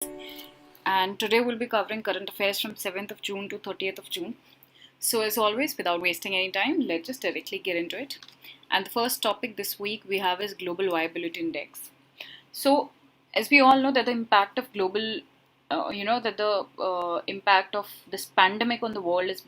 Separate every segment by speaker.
Speaker 1: And today we'll be covering current affairs from 7th of June to 30th of June. So as always, without wasting any time, let's just directly get into it. And the first topic this week we have is Global Viability Index. So as we all know that the impact of global impact of this pandemic on the world is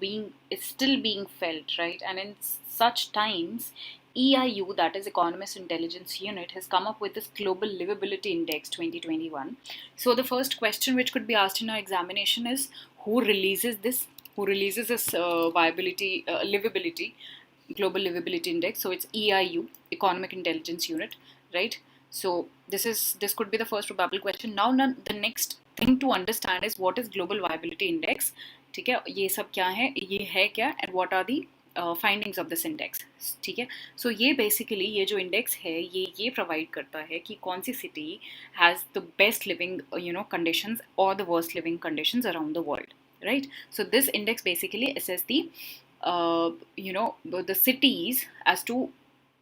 Speaker 1: still being felt, right? And in such times, EIU, that is Economist Intelligence Unit, has come up with this Global Livability Index 2021. So the first question which could be asked in our examination is, who releases this? Who releases this livability, Global Livability Index? So it's EIU, Economic Intelligence Unit, right? So this could be the first probable question. Now the next thing to understand is what is Global Viability Index. ठीक है, ये सब क्या है, ये है क्या, and what are the findings of this index. ठीक है, सो ये बेसिकली ये जो इंडेक्स है ये प्रोवाइड करता है कि कौन सी city has the best living conditions और the worst living conditions around the world, right? So this index basically assess the cities as to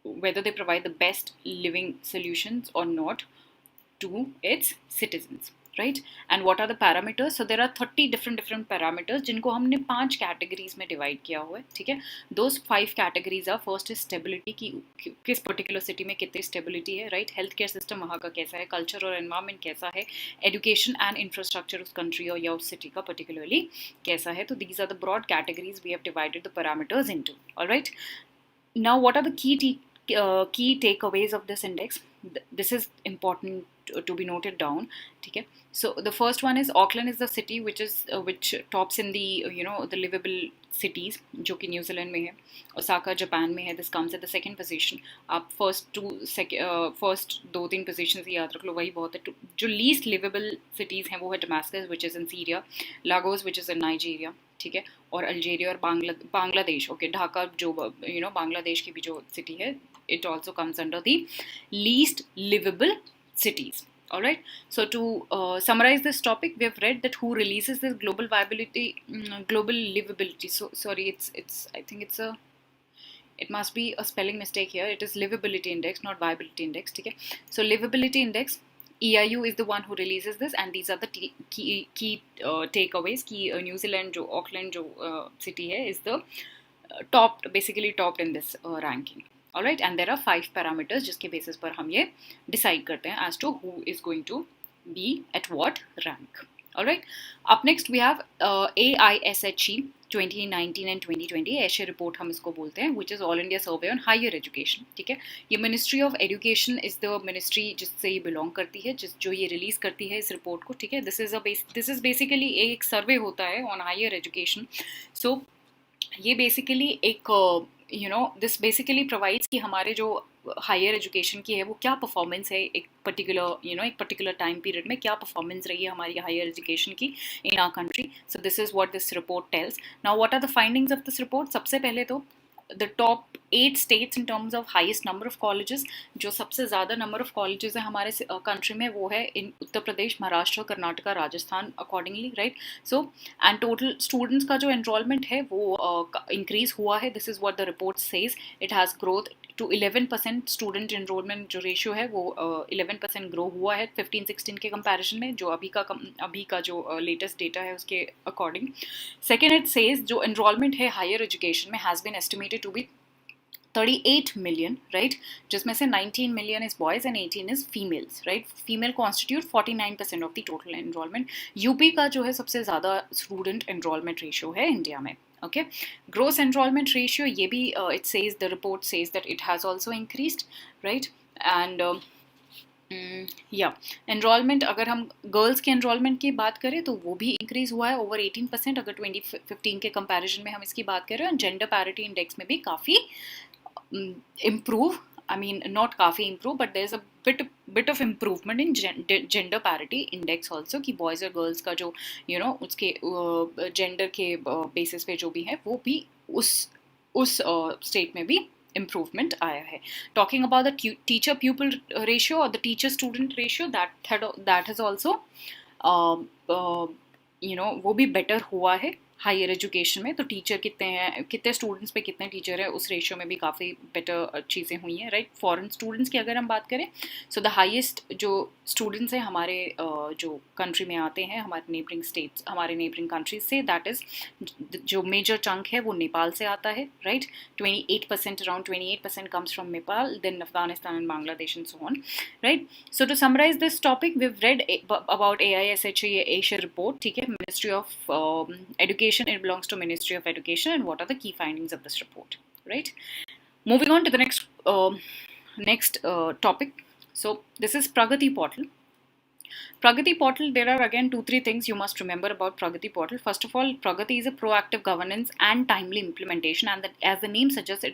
Speaker 1: whether they provide the best living solutions or not to its citizens, right? And what are the parameters? So there are 30 different parameters जिनको हमने 5 categories में divide किया हुआ है, ठीक है? Those 5 categories are, first is stability, कि किस particular city में कितनी stability है, right? Healthcare system वहाँ का कैसा है, culture और environment कैसा है, education and infrastructure उस country और या उस city का particularly कैसा है. तो these are the broad categories we have divided the parameters into, all right? Now what are the key takeaways of this index? This is important to be noted down. Okay, so the first one is Auckland is the city which tops in the the livable cities, जो कि New Zealand में है. Osaka Japan में है. This comes at the second position. आप first 2-3 positions याद रख लो, वही बहुत है. जो लीस्ट लिवेबल सिटीज़ हैं वो है Damascus which is in Syria, Lagos which is in Nigeria, ठीक है, और अल्जीरिया और बांग्लादेश. ओके, ढाका जो बांग्लादेश की भी जो सिटी है, it also comes under the least livable cities. All right, so to summarize this topic, we have read that who releases this global livability. So sorry, I think it must be a spelling mistake here. It is livability index, not viability index. Okay, so livability index, EIU is the one who releases this, and these are the key takeaways. Ki New Zealand जो Auckland जो city है is the basically topped in this ranking. All right, and there are 5 parameters जिसके basis पर हम ये decide करते हैं as to who is going to be at what rank. All right, up next we have AISHE 2019 and 2020. ऐशे report हम इसको बोलते हैं, which is All India Survey on Higher Education. ठीक है, ये Ministry of Education is the ministry जिससे ये belong करती है, जो ये release करती है इस रिपोर्ट को. ठीक है, this is basically एक survey होता है on higher education. So ये बेसिकली एक दिस बेसिकली प्रोवाइड्स कि हमारे जो हायर एजुकेशन की है वो क्या परफॉर्मेंस है एक पर्टिकुलर टाइम पीरियड में, क्या परफॉर्मेंस रही है हमारी हायर एजुकेशन की in our country. So this is what this report tells. Now what are the findings of this report? सबसे पहले तो the top 8 states in terms of highest number of colleges. जो सबसे ज़्यादा number of colleges है हमारे country में वो है in Uttar Pradesh, Maharashtra, Karnataka, Rajasthan accordingly, right? So and total students का जो enrollment है वो increase हुआ है. This is what the report says. It has growth to 11%. student enrollment जो ratio है वो 11% grow हुआ है 15-16 के comparison में, जो अभी का जो latest data है उसके according. Second, it says जो enrollment है higher education में has been estimated to be 38 million, right? जिसमें से 19 million is boys and 18 is females, right? Female constitute 49% of the total enrollment. UP का जो है सबसे ज़्यादा student enrollment ratio है इंडिया में. Okay, gross enrollment ratio ये भी it says, the report says that it has also increased, right? And enrolment, अगर हम गर्ल्स के एनरोलमेंट की बात करें तो वो भी इंक्रीज़ हुआ है ओवर 18% अगर 2015 के कंपैरिजन में हम इसकी बात करें. और जेंडर पैरिटी इंडेक्स में भी काफ़ी इम्प्रूव, आई मीन नॉट काफ़ी improve but there is a bit of improvement in gender parity index also, कि बॉयज़ और गर्ल्स का जो उसके जेंडर के बेसिस पे जो भी है वो भी उस स्टेट में भी improvement आया है. Talking about the teacher pupil ratio or the teacher student ratio, that has also वो भी better हुआ है हायर एजुकेशन में. तो टीचर कितने हैं, कितने स्टूडेंट्स पे कितने टीचर है, उस रेशियो में भी काफ़ी बेटर चीज़ें हुई हैं, राइट? फॉरेन स्टूडेंट्स की अगर हम बात करें, सो द हाईएस्ट जो स्टूडेंट्स हैं हमारे जो कंट्री में आते हैं, हमारे नेबरिंग स्टेट्स, हमारे नेबरिंग कंट्रीज से, दैट इज़ जो मेजर चंक है वो नेपाल से आता है, right. 28%, around 28% comes from Nepal, then Afghanistan and Bangladesh and so on, right. So to summarise this topic, we have read about AISHA Asia report, ठीक है, ministry of education, it belongs to ministry of education, and what are the key findings of this report, right. Moving on to the next topic. So this is Pragati Portal. Pragati Portal, there are again 2-3 things you must remember about Pragati Portal. First of all, Pragati is a proactive governance and timely implementation, and that, as the name suggests,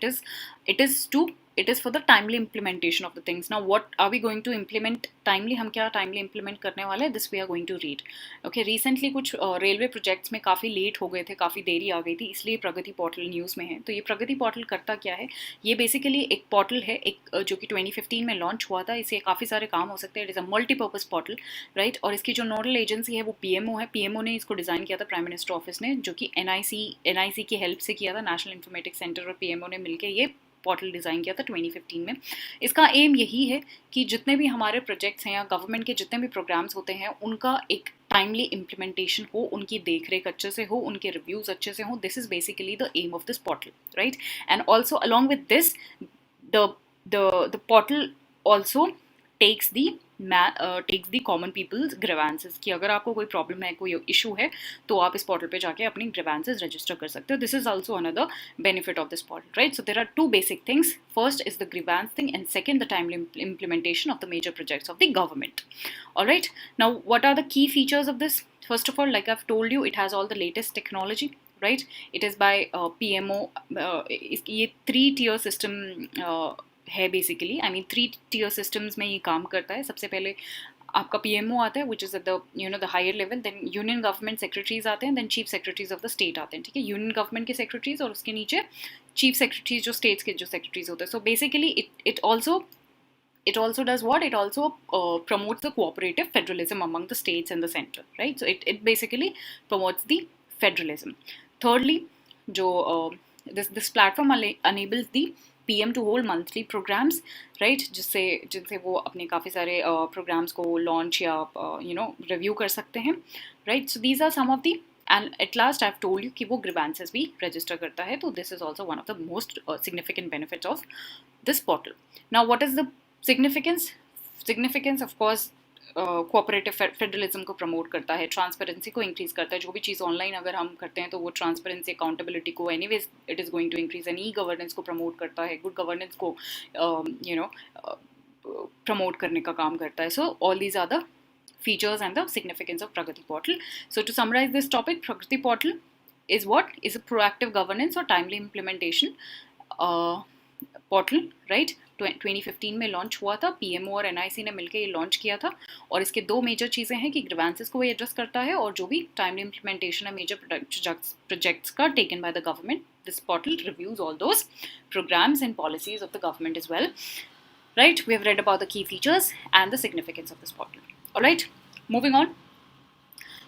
Speaker 1: it is for the timely implementation of the things. Now, what are we going to implement timely? हम क्या timely implement करने वाले हैं? This we are going to read. Okay, recently कुछ railway projects में काफ़ी late हो गए थे, काफ़ी देरी आ गई थी, इसलिए प्रगति पोर्टल न्यूज़ में है. तो ये प्रगति पोर्टल करता क्या है? ये बेसिकली एक पोर्टल है, एक जो कि 2015 में लॉन्च हुआ था. इससे काफ़ी सारे काम हो सकते हैं. It is a multipurpose portal, right. और इसकी जो नोडल एजेंसी है वो PMO है. PMO ने इसको डिज़ाइन किया था, प्राइम मिनिस्टर ऑफिस ने, जो कि NIC की हेल्प से किया था. नेशनल इंफॉर्मेटिक्स सेंटर और PMO ने मिलकर ये पोर्टल डिज़ाइन किया था 2015 में. इसका एम यही है कि जितने भी हमारे प्रोजेक्ट्स हैं या गवर्नमेंट के जितने भी प्रोग्राम्स होते हैं उनका एक टाइमली इम्प्लीमेंटेशन हो, उनकी देखरेख अच्छे से हो, उनके रिव्यूज़ अच्छे से हो. This is basically the aim of this portal, right. And also along with this the portal also takes the common people's grievances, कि अगर आपको कोई प्रॉब्लम है, कोई इशू है, तो आप इस पोर्टल पे जाके अपनी grievances रजिस्टर कर सकते हो. This is also another benefit of this portal, right. So there are 2 basic things. First is the grievance thing, and second the timely implementation of the major projects of the government. All right. Now, what are the key features of this? First of all, like I've told you, it has all the latest technology, right. It is by PMO. ये 3-tier system है basically. I mean 3 tier systems में ये काम करता है. सबसे पहले आपका PMO आता है, which is at the higher level. Then union government secretaries आते हैं, then chief secretaries of the state आते हैं, ठीक है. यूनियन गवर्नमेंट के सेक्रेटरीज और उसके नीचे चीफ सेक्रेटरीज जो स्टेट्स के जो सेक्रेटरीज होते हैं. So basically it also does what? It also promotes the cooperative federalism among the states and the center, right. So it basically promotes the federalism. Thirdly, जो this platform enables the PM to hold monthly programs, right, जिनसे वो अपने काफ़ी सारे programs को launch या review कर सकते हैं, right. So these are some of the, and at last I've told you कि वो grievances भी register करता है. तो this is also one of the most significant benefits of this portal. Now, what is the significance? Significance, of course, cooperative federalism को promote करता है, transparency को इंक्रीज करता है. जो भी चीज़ ऑनलाइन अगर हम करते हैं तो वो ट्रांसपेरेंसी, अकाउंटेबिलिटी को anyways it is going to increase. And governance को प्रमोट करता है, गुड गवर्नेंस को प्रमोट करने का काम करता है. So all these are the features and the significance of Pragati Portal. So to summarize this topic, Pragati Portal is what? Is a proactive governance or timely implementation portal, right. 2015 में launch हुआ था. PMO और NIC ने मिलकर ये launch किया था. और इसके 2 मेजर चीज़ें हैं कि ग्रीवेंसेस को ये एड्रेस करता है और जो भी टाइमली इम्प्लीमेंटेशन है मेजर प्रोजेक्ट्स का taken by the government. This portal reviews all those programmes and policies of the government as well, right. We have read about the key features and the significance of this portal. All right, moving on.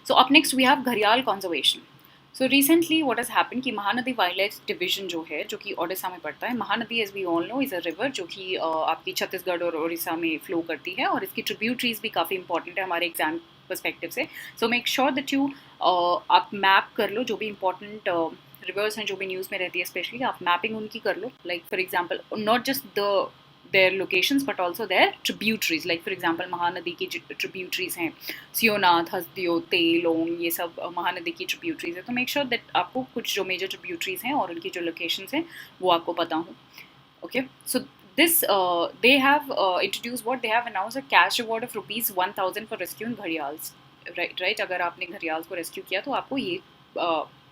Speaker 1: So up next we have घड़ियाल conservation. So recently what has happened कि Mahanadi wild division जो है, जो कि ओडिशा में पड़ता है. Mahanadi, as we all know, is a river जो कि आपकी छत्तीसगढ़ और उड़ीसा में फ्लो करती है. और इसकी ट्रिब्यूटरीज भी काफ़ी इंपॉर्टेंट है हमारे एग्जाम पर्सपेक्टिव से. So make sure that you आप मैप कर लो जो भी इंपॉर्टेंट रिवर्स हैं, जो भी न्यूज़ में रहती है स्पेशली, आप मैपिंग उनकी कर लो. Like for example, not just their locations but also their tributaries. Like for example, Mahanadi की tributaries हैं, सियोनाथ, हसदियो, तेलोंग, ये सब महानदी की tributaries है. तो make sure that आपको कुछ जो major tributaries हैं और उनकी जो locations हैं वो आपको पता हो. Okay, so this they have introduced what they have announced a cash reward of ₹1,000 for rescuing gharials, right. अगर आपने घड़ियाल्स को रेस्क्यू किया तो आपको ये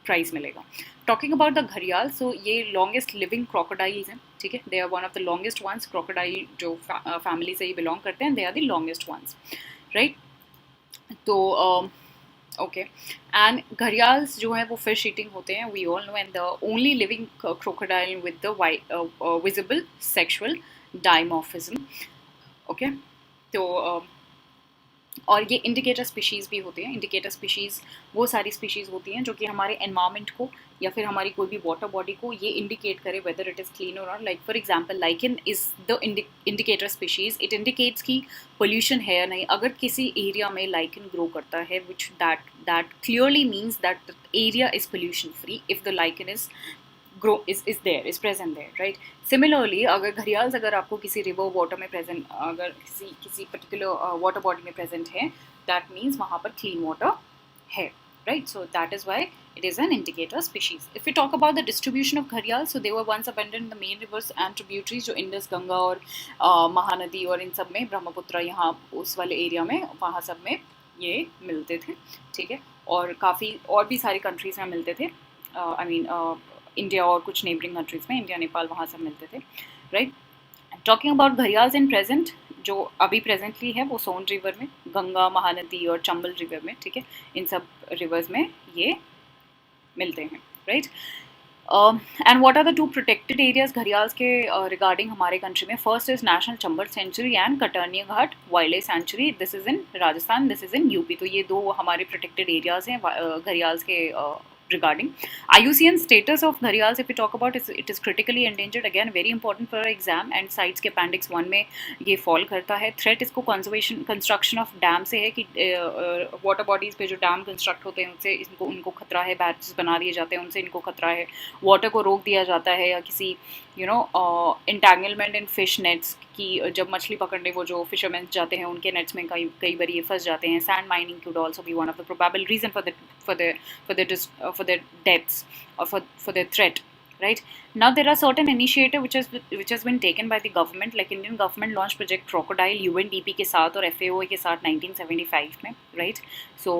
Speaker 1: प्राइज मिलेगा. टॉकिंग अबाउट द घड़ियाल, सो ये लॉन्गेस्ट लिविंग क्रोकोडाइल्स हैं, ठीक है. They are one of the longest ones. Crocodile जो फैमिली से ही बिलोंग करते हैं, they are the longest ones, right. तो ओके, एंड घड़ियाल्स जो हैं वो फिश ईटिंग होते हैं, we all know. And the only living crocodile with the visible sexual dimorphism. Okay, तो और ये इंडिकेटर स्पीशीज़ भी होते हैं। इंडिकेटर स्पीशीज़ वो सारी स्पीशीज़ होती हैं जो कि हमारे एनवायरनमेंट को या फिर हमारी कोई भी वाटर बॉडी को ये इंडिकेट करे वेदर इट इज़ क्लीन और not. Like for example lichen is the indicator species, it indicates कि पोल्यूशन है या नहीं। अगर किसी एरिया में लाइकन ग्रो करता है which that clearly means that the area is pollution free if the lichen is grow is there, is present there, right? Similarly, अगर घड़ियाल अगर आपको किसी रिवर वाटर में प्रेजेंट, अगर किसी पर्टिकुलर वाटर बॉडी में प्रेजेंट है, दैट मीन्स वहाँ पर क्लीन वाटर है, right? So that is why it is an indicator species. If we talk about the distribution of घड़ियाल, so they were once abundant in the main rivers and tributaries जो Indus, Ganga और महानदी और इन सब में, ब्रह्मपुत्र यहाँ उस वाले एरिया में, वहाँ सब में ये मिलते थे, ठीक है। और काफ़ी और भी सारी कंट्रीज़ में मिलते थे, आई मीन इंडिया और कुछ नेबरिंग कंट्रीज़ में, इंडिया नेपाल वहाँ सब मिलते थे, right. Talking about gharials in present, जो अभी प्रेजेंटली है वो सोन रिवर में, गंगा, महानदी और चंबल रिवर में, ठीक है, इन सब रिवर्स में ये मिलते हैं, right. And what are the 2 protected areas gharials के रिगार्डिंग हमारे कंट्री में? First is national Chambal sanctuary and Katarniaghat wildlife sanctuary, this is in Rajasthan, this is in UP. तो ये 2 हमारे प्रोटेक्टेड एरियाज हैं घड़ियाल्स के regarding. IUCN status of gharials if we talk about it is critically endangered, again very important for our exam and CITES के appendix 1 में ये fall करता है। threat इसको conservation construction of dam से है कि water bodies पे जो dam construct होते हैं उनसे उनको खतरा है, barrages बना दिए जाते हैं उनसे इनको खतरा है, water को रोक दिया जाता है, या किसी entanglement in fish nets कि जब मछली पकड़ने वो जो फिशरमैन जाते हैं उनके नेट्स में कई बार ये फंस जाते हैं। Sand mining could also be one of the probable reason for their deaths or for their threat, right? Now there are certain initiative which has been taken by the government, like Indian government launched project crocodile UNDP के साथ और FAO के साथ 1975 में, right? So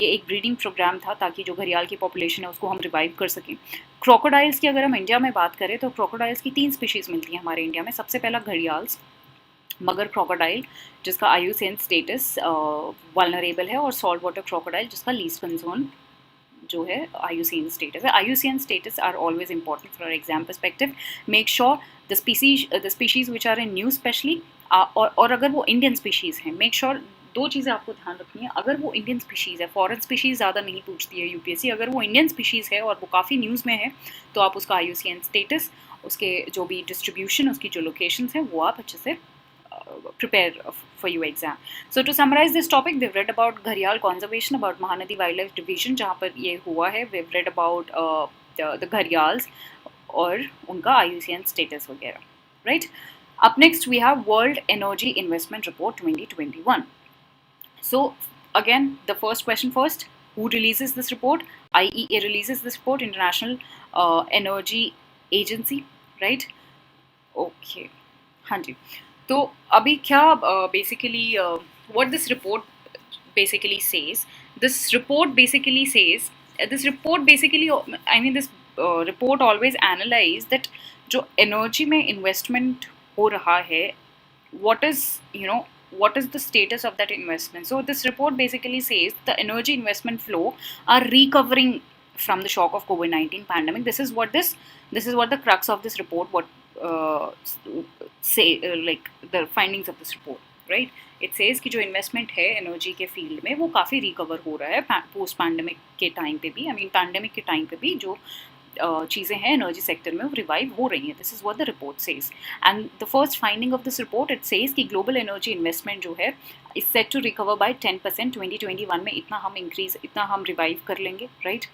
Speaker 1: ये एक breeding programme था ताकि जो घड़ियाल की पॉपुलेशन है उसको हम रिवाइव कर सकें। क्रोकोडाइल्स की अगर हम इंडिया में बात करें तो क्रोकोडाइल्स की 3 स्पीशीज़ मिलती हैं हमारे इंडिया में। सबसे पहला घड़ियाल्स, मगर क्रोकोडाइल जिसका IUCN स्टेटस वल्नरेबल है, और सॉल्ट वाटर क्रोकोडाइल जिसका लीस्ट कंसर्न जो है IUCN स्टेटस है। IUCN status are always important for exam perspective. Make sure the species which are in new specially, और अगर वो इंडियन स्पीशीज़ हैं, मेक श्योर 2 चीज़ें आपको ध्यान रखनी है। अगर वो इंडियन स्पीशीज़ है, फॉरेन स्पीशीज़ ज़्यादा नहीं पूछती है UPSC, अगर वो इंडियन स्पीशीज़ है और वो काफ़ी न्यूज़ में है तो आप उसका IUCN स्टेटस, उसके जो भी डिस्ट्रीब्यूशन, उसकी जो लोकेशंस हैं वो आप अच्छे से prepare for your exam. So to summarize this topic, we've read about घड़ियाल conservation, about Mahanadi Wildlife Division जहाँ पर ये हुआ है, we've read about the gharials और उनका IUCN status वगैरह, right? Up next we have World Energy Investment Report 2021. So again, the first question first, who releases this report? IEA releases this report, International Energy Agency, right? Okay, हाँ जी। तो अभी क्या basically what this report basically says, this report basically I mean this report always analyze that जो energy में investment हो रहा है, what is the status of that investment. So this report basically says the energy investment flow are recovering from the shock of COVID-19 pandemic. This is what the crux of this report, what say like the findings of this report, right? It says कि जो investment है energy के field में वो काफ़ी recover हो रहा है पोस्ट पैंडमिक के टाइम पे भी, पैंडमिक के टाइम पे भी जो चीज़ें हैं एनर्जी सेक्टर में वो रिवाइव हो रही हैं. This is what the report says. And the first finding of this report it says कि ग्लोबल एनर्जी इन्वेस्टमेंट जो है is set to recover by 10%. 2021 में इतना हम रिवाइव कर लेंगे, राइट.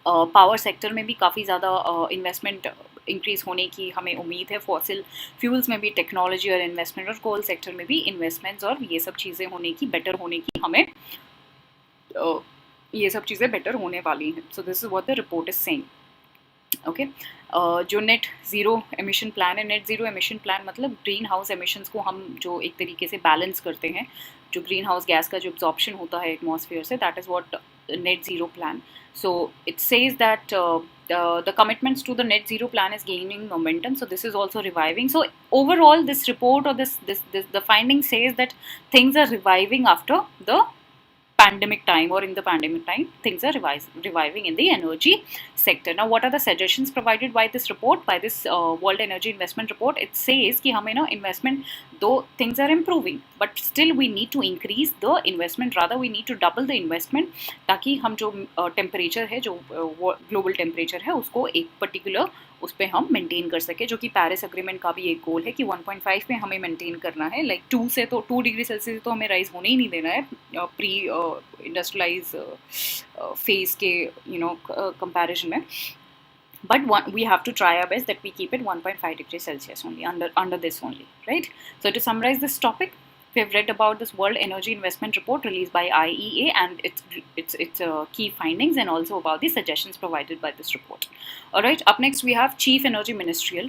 Speaker 1: पावर सेक्टर में भी काफ़ी ज़्यादा इन्वेस्टमेंट इंक्रीज़ होने की हमें उम्मीद है. फॉसिल फ्यूल्स में भी टेक्नोलॉजी और इन्वेस्टमेंट, और कोल सेक्टर में भी इन्वेस्टमेंट्स और ये सब चीज़ें होने की, बेटर होने की हमें ये सब चीज़ें बेटर होने वाली हैं. So this is what the report is saying. Okay. जो नेट ज़ीरो एमिशन प्लान है, नेट ज़ीरो एमिशन प्लान मतलब ग्रीन हाउस एमिशंस को हम जो एक तरीके से बैलेंस करते हैं, जो ग्रीन हाउस गैस का जो एब्जॉर्प्शन होता है एटमॉस्फेयर से, that is what net zero plan. So it says that the commitments to the net zero plan is gaining momentum. So this is also reviving. So overall, this report or the finding says that things are reviving after the pandemic time or in the pandemic time things are reviving in the energy sector. Now what are the suggestions provided by this report, by this World Energy Investment Report? It says कि हमें ना investment, though things are improving but still we need to increase the investment, rather we need to double the investment ताकि हम जो temperature है, जो global temperature है उसको एक particular उस पर हम मेंटेन कर सके, जो कि पेरिस अग्रीमेंट का भी एक गोल है कि 1.5 पे हमें मेंटेन करना है, लाइक 2 से तो 2 डिग्री सेल्सियस तो हमें राइज होने ही नहीं देना है प्री इंडस्ट्रियलाइज फेज के कंपैरिजन में, but we have to try our best that we keep it 1.5 degrees Celsius only, under this only, right? So to summarize this topic, we have read about this World Energy Investment Report released by IEA and its key findings, and also about the suggestions provided by this report. All right, up next we have Chief Energy Ministerial,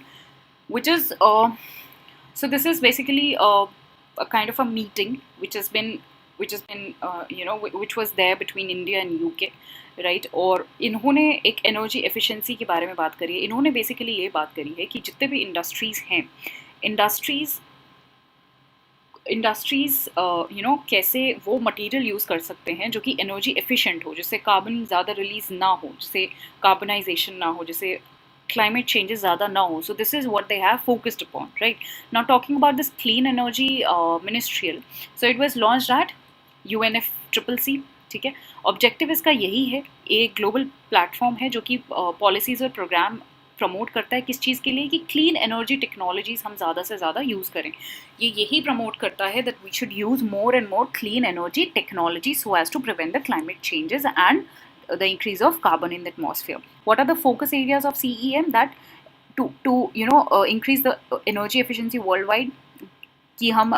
Speaker 1: which is so this is basically a kind of a meeting which has been which was there between India and UK, right और इन्होंने एक energy efficiency के बारे में बात करी है. इन्होंने बेसिकली ये बात करी है कि जितने भी इंडस्ट्रीज़ हैं, इंडस्ट्रीज़ कैसे वो मटेरियल यूज़ कर सकते हैं जो कि एनर्जी एफिशिएंट हो, जिससे कार्बन ज़्यादा रिलीज़ ना हो, जिससे कार्बनाइजेशन ना हो, जिससे climate changes ज़्यादा ना हो. So this is what they have focused upon, right? Now talking about this clean energy ministerial, so it was launched at UNFCCC, ठीक है. ऑब्जेक्टिव इसका यही है, एक ग्लोबल प्लेटफॉर्म है जो कि पॉलिसीज़ और प्रोग्राम प्रमोट करता है किस चीज़ के लिए, कि क्लीन एनर्जी टेक्नोलॉजीज़ हम ज़्यादा से ज़्यादा यूज़ करें. ये यही प्रमोट करता है that we should use more and more clean energy technology so as to prevent the climate changes and the increase of carbon in the atmosphere. What are the focus areas of CEM? That to increase the energy efficiency worldwide, कि हम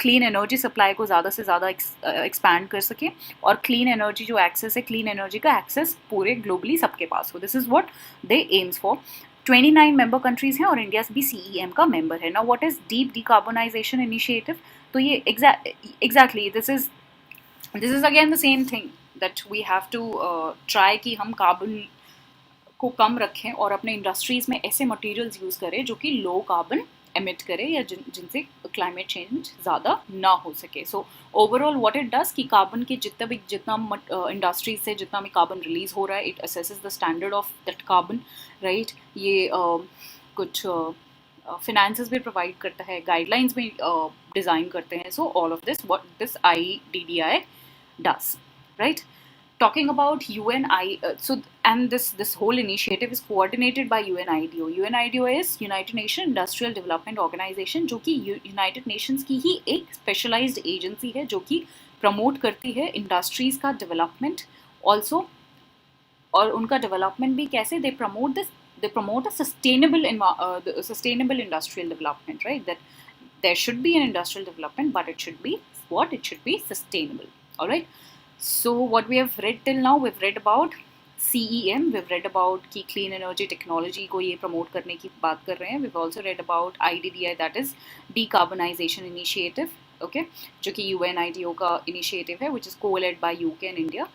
Speaker 1: clean energy supply को ज़्यादा से ज़्यादा expand कर सकें और clean energy जो एक्सेस है, क्लीन एनर्जी का एक्सेस पूरे ग्लोबली सबके पास हो. This is what they aims for. 29 member countries हैं और इंडिया भी CEM का मेंबर है. Now what is deep decarbonisation initiative? तो ये exactly this is again the same thing that we have to try कि हम कार्बन को कम रखें और अपने इंडस्ट्रीज़ में ऐसे मटेरियल्स यूज़ करें जो कि लो कार्बन एमिट करे या जिनसे क्लाइमेट चेंज ज़्यादा ना हो सके. So overall what it does कि कार्बन के जितना इंडस्ट्रीज से जितना भी कार्बन रिलीज हो रहा है, it assesses the standard of that carbon, right. ये कुछ फिनेंसेस भी प्रोवाइड करता है, गाइडलाइंस भी डिज़ाइन करते हैं. So all of this what this IDDI does, right? Talking about and this whole initiative is coordinated by UNIDO. UNIDO is United Nations Industrial Development Organization, जो कि United Nations की ही एक specialised agency है जो कि promote करती है industries का डेवलपमेंट ऑल्सो. और उनका डेवलपमेंट भी कैसे, they promote a sustainable industrial development, right? That there should be an industrial development, but it should be sustainable. All right. So what we have read till now, we've read about CEM, we've read about कि clean energy technology को ये promote करने की बात कर रहे हैं. We've also read about IDDI, that is decarbonization initiative, okay, जो कि UNIDO का initiative है, which is co-led by UK and India,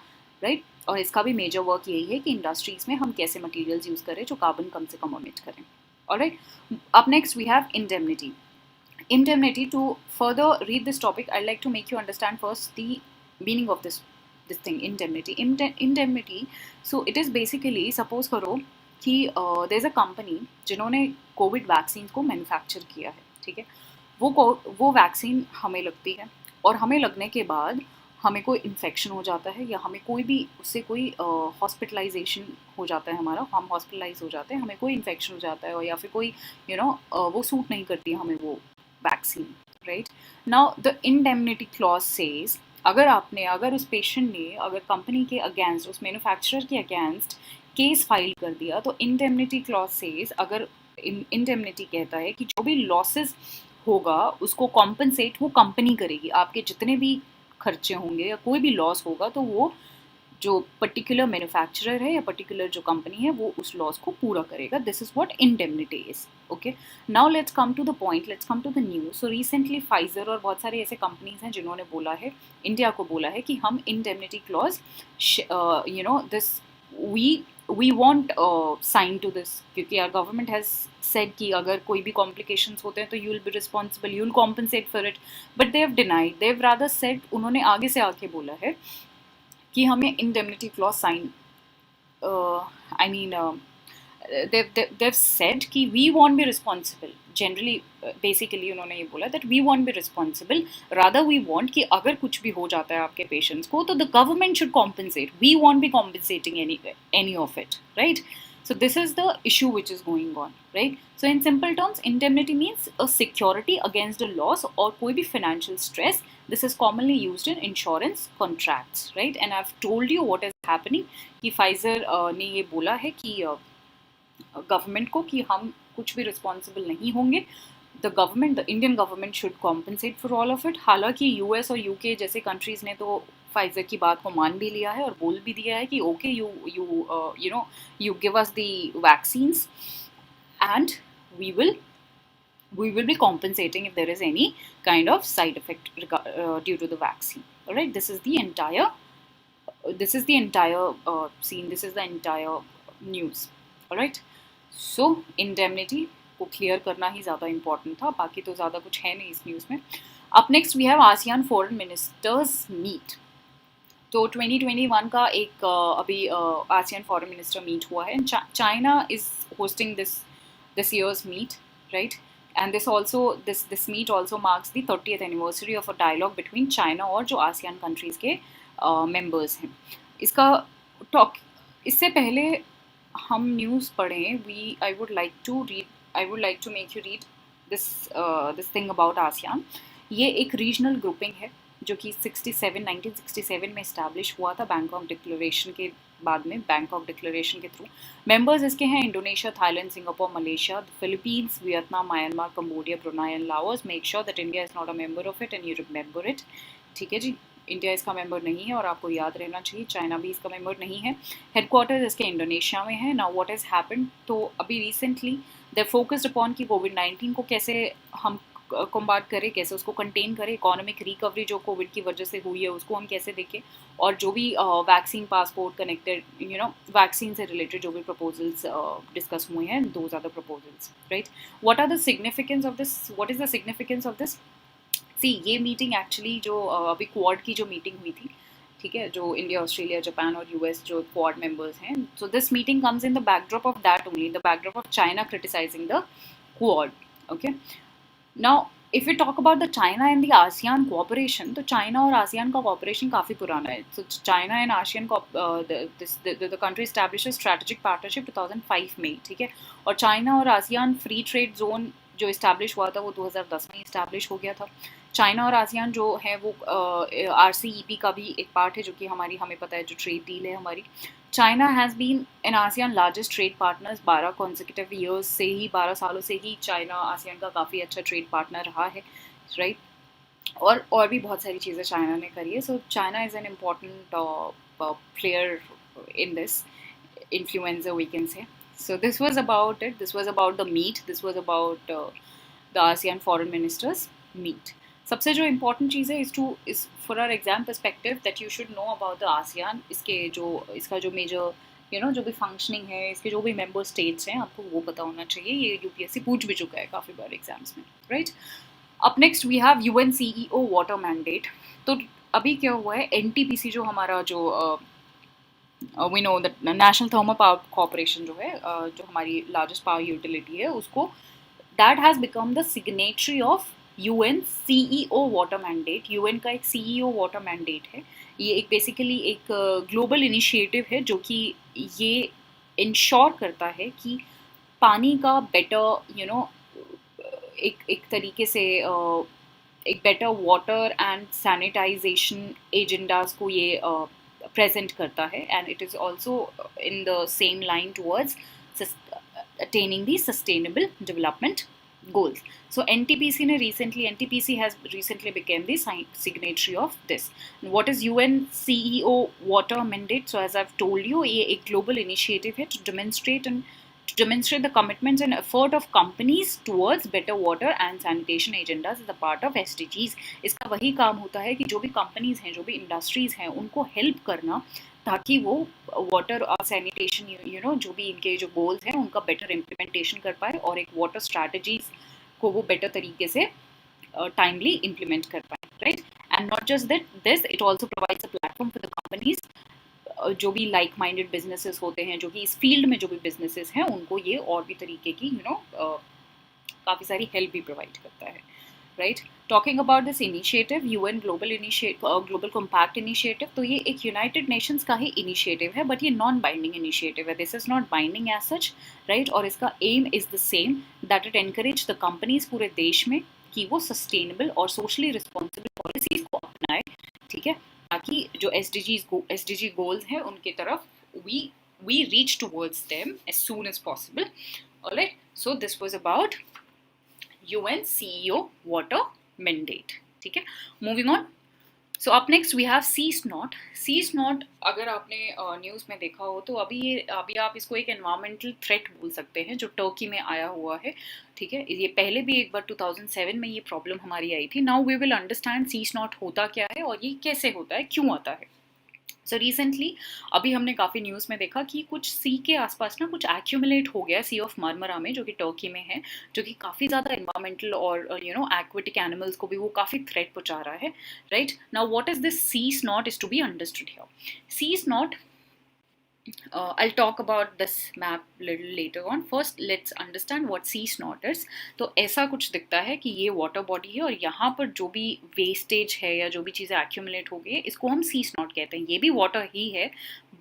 Speaker 1: right? और इसका भी major work यही है कि इंडस्ट्रीज़ में हम कैसे materials use करें जो कार्बन कम से कम emit करें. Alright, up next we have indemnity. Indemnity, to further read this topic, I'd like to make you understand first the meaning of this thing, indemnity. Indemnity, so it is basically, suppose करो कि there's a company जिन्होंने Covid vaccine को manufacture किया है, ठीक है. वो vaccine हमें लगती है और हमें लगने के बाद हमें कोई इन्फेक्शन हो जाता है या हमें कोई भी उससे कोई हॉस्पिटलाइजेशन हो जाता है, हमारा हम हॉस्पिटलाइज हो जाते हैं, हमें कोई इन्फेक्शन हो जाता है या फिर कोई वो सूट नहीं करती है हमें वो vaccine, right. Now the indemnity clause says, अगर उस पेशेंट ने अगर कंपनी के अगेंस्ट, उस मैन्युफैक्चरर के अगेंस्ट केस फाइल कर दिया, तो इंडेमनिटी क्लॉज सेज, अगर इंडेमनिटी कहता है कि जो भी लॉसेस होगा उसको कॉम्पनसेट वो कंपनी करेगी. आपके जितने भी खर्चे होंगे या कोई भी लॉस होगा तो वो जो पर्टिकुलर मैन्युफैक्चरर है या पर्टिकुलर जो कंपनी है वो उस लॉस को पूरा करेगा. This is what indemnity is. Okay, now let's come to the point, let's come to the news. So recently Pfizer और बहुत सारे ऐसे कंपनीज हैं जिन्होंने बोला है, इंडिया को बोला है कि हम indemnity clause this we won't sign to this, क्योंकि आवर गवर्नमेंट हैज़ सेड कि अगर कोई भी कॉम्प्लिकेशंस होते हैं तो you will be responsible, you will compensate for it, but they have denied, they have rather said, उन्होंने आगे से आके बोला है कि हमें indemnity clause sign, I mean they've said कि we won't be responsible generally, basically उन्होंने ये बोला that we won't be responsible, rather we want कि अगर कुछ भी हो जाता है आपके patients को तो the government should compensate, we won't be compensating any of it, right? So this is the issue which is going on, right? So in simple terms, indemnity means a security against a loss or कोई भी financial stress. This is commonly used in insurance contracts, right? And I've told you what is happening कि Pfizer ने ये बोला है कि government को कि हम कुछ भी रिस्पॉन्सिबल नहीं होंगे, the Indian government should compensate for all of it. हालांकि यूएस और यूके जैसे कंट्रीज़ ने तो फाइजर की बात को मान भी लिया है और बोल भी दिया है कि okay you give us the vaccines and we will be compensating if there is any kind of side effect due to the vaccine. All right, this is the entire scene, this is the entire news. All right, so indemnity को clear करना ही ज़्यादा important था, बाकी तो ज़्यादा कुछ है नहीं इस न्यूज़ में। Up next we have ASEAN foreign ministers meet. तो 2021 का एक अभी आसियान फॉरेन मिनिस्टर मीट हुआ है, China is hosting this year's meet, right? And this meet also marks the 30th anniversary of a dialogue between China और जो ASEAN countries के members हैं। इससे पहले हम न्यूज़ पढ़ें, I would like to make you read this thing about ASEAN. ये एक रीजनल ग्रुपिंग है जो कि 1967 में इस्टेब्लिश हुआ था बैंकॉक डिक्लेरेशन के बाद में, बैंकॉक डिक्लेरेशन के थ्रू। मेंबर्स इसके हैं Indonesia, Thailand, Singapore, Malaysia, Philippines, Vietnam, Myanmar, Cambodia, Brunei and Laos. Make sure that India is not a member of it and you remember it, ठीक है जी? India इसका member नहीं है और आपको याद रहना चाहिए। चाइना भी इसका मेंबर नहीं है। हेडक्वार्टर्स इसके इंडोनेशिया में है। नाउ व्हाट हैज़ हैपेंड, तो अभी रिसेंटली दे फोकस्ड अपॉन कि कोविड-19 को कैसे हम कॉम्बैट करें, कैसे उसको कंटेन करें, इकोनॉमिक रिकवरी जो कोविड की वजह से हुई है उसको हम कैसे देखें, और जो भी वैक्सीन पासपोर्ट कनेक्टेड वैक्सीन से रिलेटेड जो भी प्रपोजल्स डिस्कस हुए हैं, those are the proposals, right? What is the significance of this? ये मीटिंग एक्चुअली जो अभी क्वाड की जो मीटिंग हुई थी, ठीक है, जो इंडिया, ऑस्ट्रेलिया, जापान और यूएस जो क्वाड मेंबर्स हैं, so this meeting comes in the backdrop of that only, in the backdrop of China criticising the Quad. Okay, now if you talk about the China and the ASEAN cooperation, तो China और ASEAN का cooperation काफ़ी पुराना है। सो China and ASEAN the country establish strategic partnership 2005 में, ठीक है, और चाइना और आसियान फ्री ट्रेड जोन जो इस्टेब्लिश हुआ था वो 2010 में इस्टेब्लिश हो गया था। चाइना और आसियान जो है वो RCEP का भी एक पार्ट है, जो कि हमें पता है जो ट्रेड डील है हमारी। China has been an ASEAN largest trade partners 12 consecutive years से ही, 12 सालों से ही चाइना आसियान का काफ़ी अच्छा ट्रेड पार्टनर रहा है, राइट? और भी बहुत सारी चीज़ें चाइना ने करी है। सो China is an important player in this influencer, we can say. So this was about it. This was about the meet. This was about the ASEAN foreign ministers meet. सबसे जो इम्पोर्टेंट चीज़ है इस for our exam perspective that you should know about the ASEAN, इसका जो major जो भी functioning है, इसके जो भी मेंबर स्टेट्स हैं, आपको वो पता होना चाहिए। ये UPSC पूछ भी चुका है काफ़ी बार एग्जाम्स में, right? Up next we have UN CEO water mandate. तो अभी क्या हुआ है, NTPC जो हमारा we know that National Thermal Power Corporation जो है, जो हमारी लार्जेस्ट पावर यूटिलिटी है, उसको that has become the signatory of UN CEO water mandate. UN का एक CEO वाटर मैंडेट है। ये एक बेसिकली एक ग्लोबल इनिशिएटिव है जो कि ये इंश्योर करता है कि पानी का बेटर एक तरीके से एक better water and sanitisation agendas को ये प्रेजेंट करता है, and it is also in the same line towards attaining the sustainable development goals. So NTPC has recently become the signatory of this. What is UN CEO water mandate? So as I've told you, ये एक global initiative है to demonstrate the commitments and effort of companies towards better water and sanitation agendas as a part of SDGs. इसका वही काम होता है कि जो भी कंपनीज हैं, जो भी इंडस्ट्रीज हैं, उनको हेल्प करना ताकि वो वाटर और सैनिटेशन जो भी इनके जो गोल्स हैं उनका बेटर इम्प्लीमेंटेशन कर पाए और एक वाटर स्ट्रैटेजीज को वो बेटर तरीके से टाइमली इम्प्लीमेंट कर पाए, right? And not just that this, it also provides a platform for the companies, जो भी लाइक माइंडेड बिजनेसेस होते हैं, जो कि इस फील्ड में जो भी बिजनेसेस हैं, उनको ये और भी तरीके की काफ़ी सारी हेल्प भी प्रोवाइड करता है, right. Talking about this initiative, UN global compact initiative, तो ये एक यूनाइटेड नेशंस का ही इनिशिएटिव है, बट ये नॉन बाइंडिंग इनिशिएटिव है. This is not binding as such, right. और इसका aim is the same, that it encourage the companies पूरे देश में कि वो सस्टेनेबल और सोशली रिस्पॉन्सिबल पॉलिसीज को अपनाए, ठीक है, ताकि जो एसडीजी गोल्स हैं उनके तरफ we reach towards them as soon as possible. All right, so this was about UN CEO water mandate. ठीक है, moving on. So up next we have sea snot. Sea snot अगर आपने news में देखा हो तो अभी आप इसको एक एनवायरमेंटल थ्रेट बोल सकते हैं जो टर्की में आया हुआ है, ठीक है. ये पहले भी एक बार 2007 में ये प्रॉब्लम हमारी आई थी. Now we will understand sea snot होता क्या है और ये कैसे होता है, क्यों आता है. सो रिसेंटली अभी हमने काफ़ी न्यूज़ में देखा कि कुछ सी के आसपास ना कुछ एक्यूमुलेट हो गया सी ऑफ मार्मरा में, जो कि टर्की में है, जो कि काफ़ी ज़्यादा एनवायरमेंटल और एक्वेटिक एनिमल्स को भी वो काफ़ी थ्रेट पहुंचा रहा है, right. Now what is this sea snot is to be understood here. Sea snot, I'll talk about this map little later on. First, let's understand what sea snot is. तो ऐसा कुछ दिखता है कि ये वाटर बॉडी है और यहाँ पर जो भी वेस्टेज है या जो भी चीज़ें एक्यूमुलेट हो गई है, इसको हम सी स्नॉट कहते हैं. ये भी वाटर ही है,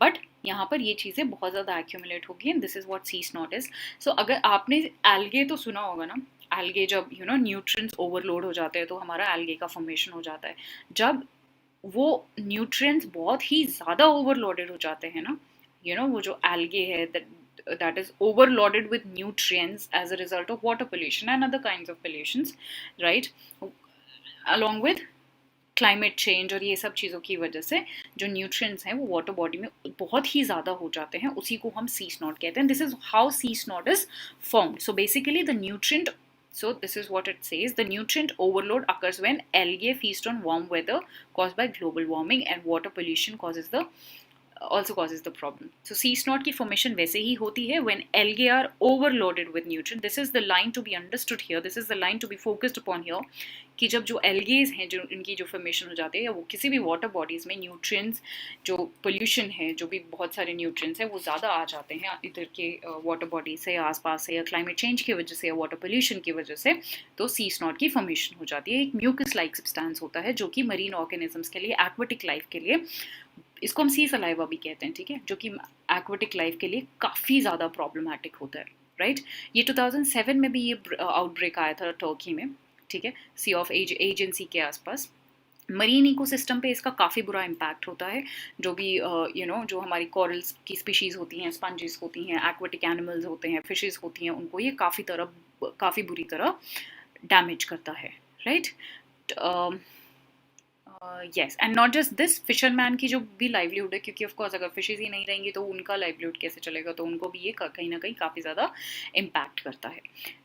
Speaker 1: बट यहाँ पर ये चीज़ें बहुत ज़्यादा एक्यूमुलेट हो गई हैं. This is what sea snot is. So अगर आपने एल्गे तो सुना होगा ना, एल्गे जब न्यूट्रिएंट्स ओवरलोड हो जाते हैं तो हमारा एल्गे का फॉर्मेशन हो जाता है. जब वो न्यूट्रिएंट्स बहुत ही ज़्यादा ओवरलोडेड हो जाते हैं ना, वो जो algae है that is overloaded with nutrients as a result of water pollution and other kinds of pollutions, right, along with climate change और ये सब चीज़ों की वजह से जो न्यूट्रिएंट्स हैं वो वाटर बॉडी में बहुत ही ज़्यादा हो जाते हैं, उसी को हम सी स्नॉट कहते हैं. This is how sea snot is formed. So basically the nutrient, so this is what it says, the nutrient overload occurs when algae feast on warm weather caused by global warming and water pollution also causes the problem. So sea snot की formation वैसे ही होती है when algae are overloaded with nutrient. This is the line to be understood here. This is the line to be focused upon here. कि जब जो algae हैं, जो इनकी जो formation हो जाती है, या वो किसी भी water bodies में nutrients, जो pollution है, जो भी बहुत सारे nutrients हैं, वो ज़्यादा आ जाते हैं इधर के water bodies से या आसपास से, या climate change की वजह से या water pollution की वजह से, तो sea snot की formation हो जाती है. एक mucus like substance होता है जो कि marine organisms के लिए, aquatic life के लिए, इसको हम सी सलाइवा भी कहते हैं, ठीक है, जो कि एक्वेटिक लाइफ के लिए काफ़ी ज़्यादा प्रॉब्लमैटिक होता है, राइट. ये 2007 में भी ये आउटब्रेक आया था टर्की में, ठीक है, सी ऑफ एजेंसी के आसपास. मरीन इकोसिस्टम पे इसका काफ़ी बुरा इम्पैक्ट होता है. जो भी जो हमारी कॉरल्स की स्पीशीज़ होती हैं, स्पंजेस होती हैं, एक्वेटिक एनिमल्स होते हैं, फिशेस होती हैं, उनको ये काफ़ी बुरी तरह डैमेज करता है, right. Yes, and not just this, fisherman की जो भी लाइवलीहुड है, क्योंकि ऑफ कोर्स अगर फिशेज ही नहीं रहेंगी तो उनका लाइवलीहुड कैसे चलेगा, तो उनको भी ये कहीं ना कहीं काफ़ी ज़्यादा इम्पैक्ट करता है,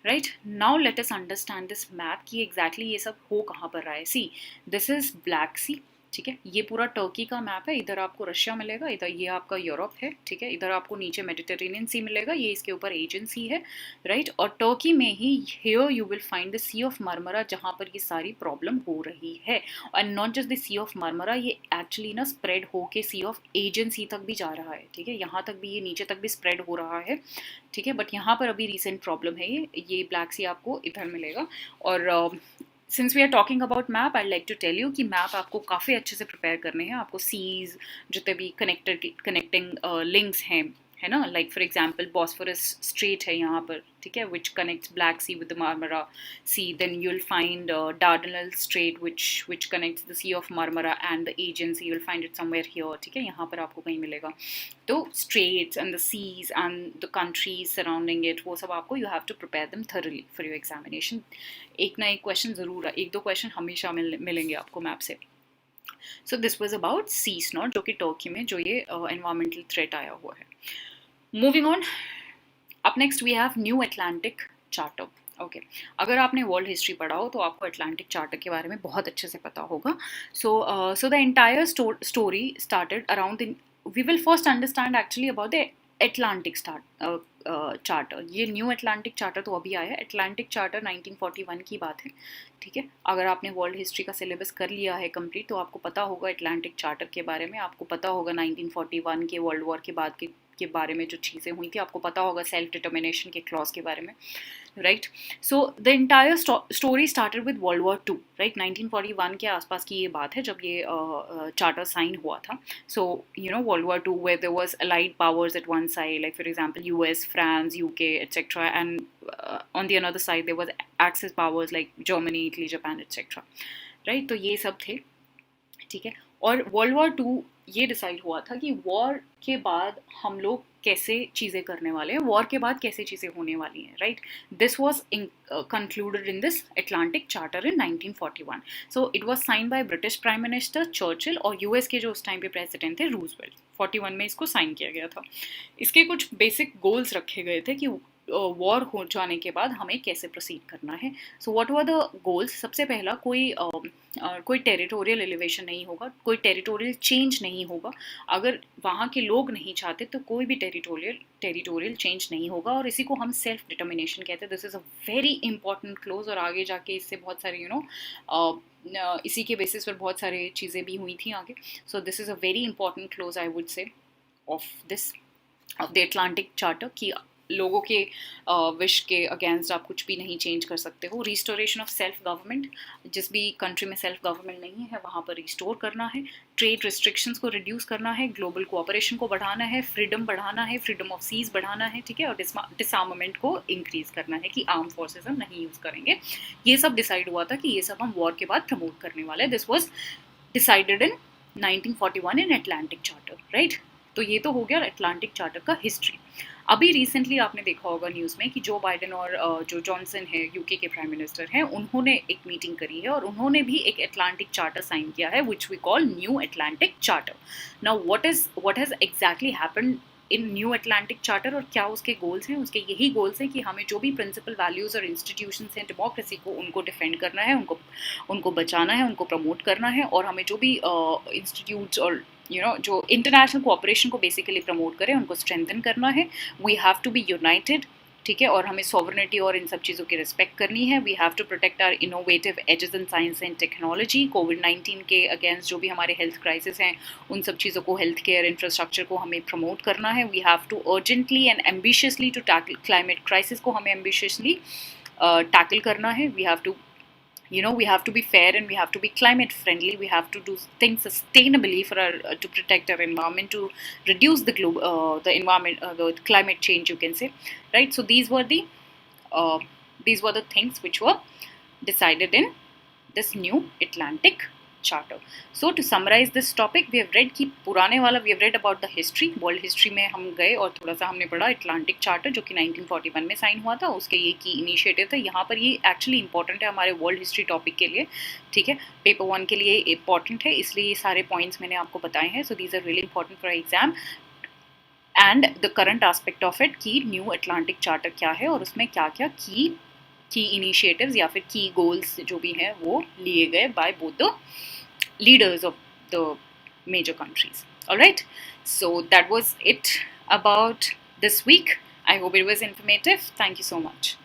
Speaker 1: right. Now let us understand this map कि एग्जैक्टली ये सब हो कहाँ पर रहा है. सी, दिस इज़ ब्लैक सी, ठीक है, ये पूरा टर्की का मैप है. इधर आपको रशिया मिलेगा, इधर ये आपका यूरोप है, ठीक है, इधर आपको नीचे मेडिटेरेनियन सी मिलेगा, ये इसके ऊपर एजेंट सी है, राइट. और टर्की में ही here you will find the Sea of Marmara, जहाँ पर ये सारी प्रॉब्लम हो रही है. और not just the Sea of Marmara, ये एक्चुअली ना स्प्रेड होके सी ऑफ एजेंट सी तक भी जा रहा है, ठीक है, यहाँ तक भी, ये नीचे तक भी स्प्रेड हो रहा है, ठीक है. बट यहाँ पर अभी रिसेंट प्रॉब्लम है, ये ब्लैक सी आपको इधर मिलेगा. और since we are talking about map, I like to tell you कि मैप आपको काफ़ी अच्छे से प्रिपेयर करने हैं. आपको सीज, जितने भी कनेक्टिंग लिंक्स हैं, है ना, like for example Bosphorus strait है यहाँ पर, ठीक है, which connects Black Sea with the Marmara Sea. Then you will find Dardanelles strait which connects the Sea of Marmara and the Aegean Sea. You will find it somewhere here, ठीक है, यहाँ पर आपको कहीं मिलेगा. तो straits and the seas and the countries surrounding it, वो सब आपको you have to prepare them thoroughly for your examination. एक ना एक क्वेश्चन ज़रूर, एक दो क्वेश्चन हमेशा मिलेंगे आपको मैप से. So this was about sea snot, जो कि टर्की में जो ये एनवायरमेंटल थ्रेट आया हुआ है. Moving on, up next we have new Atlantic charter. Okay, अगर आपने वर्ल्ड हिस्ट्री पढ़ा हो तो आपको अटलांटिक चार्टर के बारे में बहुत अच्छे से पता होगा. So the entire story started around we will first understand actually about the Atlantic charter, ये न्यू एटलांटिक चार्टर तो अभी आया है। एटलांटिक चार्टर 1941 की बात है, ठीक है। अगर आपने वर्ल्ड हिस्ट्री का सिलेबस कर लिया है कंप्लीट तो आपको पता होगा एटलांटिक चार्टर के बारे में, आपको पता होगा 1941 के वर्ल्ड वॉर के बाद के बारे में जो चीज़ें हुई थी, आपको पता होगा सेल्फ डिटर्मिनेशन के क्लॉज के बारे में, right. So the entire story started with world war two, right. 1941 के आसपास की ये बात है जब ये चार्टर साइन हुआ था। So you know world war two where there was allied powers at one side, like for example US, France, UK etcetera, and on the another side there was axis powers like Germany, Italy, Japan etcetera, right. तो ये सब थे, ठीक है। और world war two ये decide हुआ था कि वॉर के बाद हम लोग कैसे चीज़ें करने वाले हैं, वॉर के बाद कैसे चीज़ें होने वाली हैं, right. This was concluded in this Atlantic Charter in 1941. So it was signed by British Prime Minister Churchill और यूएस के जो उस टाइम पे प्रेसिडेंट थे रूजवेल्ट। 41 में इसको साइन किया गया था। इसके कुछ बेसिक गोल्स रखे गए थे कि वॉर हो जाने के बाद हमें कैसे प्रोसीड करना है। So what were the goals? सबसे पहला, कोई टेरिटोरियल एलिवेशन नहीं होगा, कोई टेरिटोरियल चेंज नहीं होगा। अगर वहाँ के लोग नहीं चाहते तो कोई भी टेरिटोरियल चेंज नहीं होगा, और इसी को हम सेल्फ डिटर्मिनेशन कहते हैं। This is a very important close, और आगे जाके इससे बहुत सारे इसी के बेसिस पर बहुत सारी चीज़ें भी हुई थी आगे। सो this is a very important close I would say of the Atlantic charter, कि लोगों के विश के अगेंस्ट आप कुछ भी नहीं चेंज कर सकते हो। रिस्टोरेशन ऑफ सेल्फ गवर्नमेंट, जिस भी कंट्री में सेल्फ गवर्नमेंट नहीं है वहाँ पर रिस्टोर करना है। ट्रेड रिस्ट्रिक्शंस को रिड्यूस करना है, ग्लोबल कोऑपरेशन को बढ़ाना है, फ्रीडम बढ़ाना है, फ्रीडम ऑफ सीज बढ़ाना है, ठीक है। और डिसआर्मामेंट को इंक्रीज करना है, कि आर्म फोर्सेस हम नहीं यूज़ करेंगे। ये सब डिसाइड हुआ था कि ये सब हम वॉर के बाद प्रमोट करने वाले हैं। This was decided in 1941 in Atlantic charter, right. तो ये तो हो गया एटलांटिक चार्टर का हिस्ट्री। अभी रिसेंटली आपने देखा होगा न्यूज़ में कि जो बाइडेन और जो जॉनसन है, यूके के प्राइम मिनिस्टर हैं, उन्होंने एक मीटिंग करी है और उन्होंने भी एक एटलांटिक चार्टर साइन किया है, which we call new Atlantic charter. Now what has exactly happened in new Atlantic charter, और क्या उसके गोल्स हैं? उसके यही गोल्स हैं कि हमें जो भी प्रिंसिपल वैल्यूज़ और इंस्टीट्यूशंस हैं डेमोक्रेसी को, उनको डिफेंड करना है, उनको बचाना है, उनको प्रमोट करना है, और हमें जो भी इंस्टीट्यूट्स और जो इंटरनेशनल कोऑपरेशन को बेसिकली प्रमोट करें, उनको स्ट्रेंथन करना है। We have to be united, ठीक है। और हमें सॉवरेनिटी और इन सब चीज़ों की रिस्पेक्ट करनी है। We have to protect our innovative edges in science and technology. कोविड-19 के अगेंस्ट जो भी हमारे हेल्थ क्राइसिस हैं, उन सब चीज़ों को, हेल्थ केयर इंफ्रास्ट्रक्चर को हमें प्रमोट करना है। We have to urgently and ambitiously to tackle climate crisis को, हमें एम्बिशियसली टैकल करना है। We have to we have to be fair and we have to be climate friendly. We have to do things sustainably for to protect our environment, to reduce the environment, the climate change, you can say, right? So these were the things which were decided in this new Atlantic Charter. So to summarize this topic, we have read कि पुराने वाला we have read about the history, world history में हम गए और थोड़ा सा हमने पढ़ा Atlantic Charter जो कि 1941 में साइन हुआ था, उसके ये की इनिशिएटिव था। यहाँ पर ये एक्चुअली इंपॉर्टेंट है हमारे वर्ल्ड हिस्ट्री टॉपिक के लिए, ठीक है। पेपर 1 के लिए इंपॉर्टेंट है, इसलिए ये सारे पॉइंट्स मैंने आपको बताए हैं। So these are really important for exam and the current aspect of it, कि न्यू एटलांटिक चार्टर क्या है और उसमें क्या क्या की इनिशिएटिव्स या फिर की गोल्स जो भी हैं वो लिए गए by both the leaders of the major countries. All right, so that was it about this week. I hope it was informative. Thank you so much.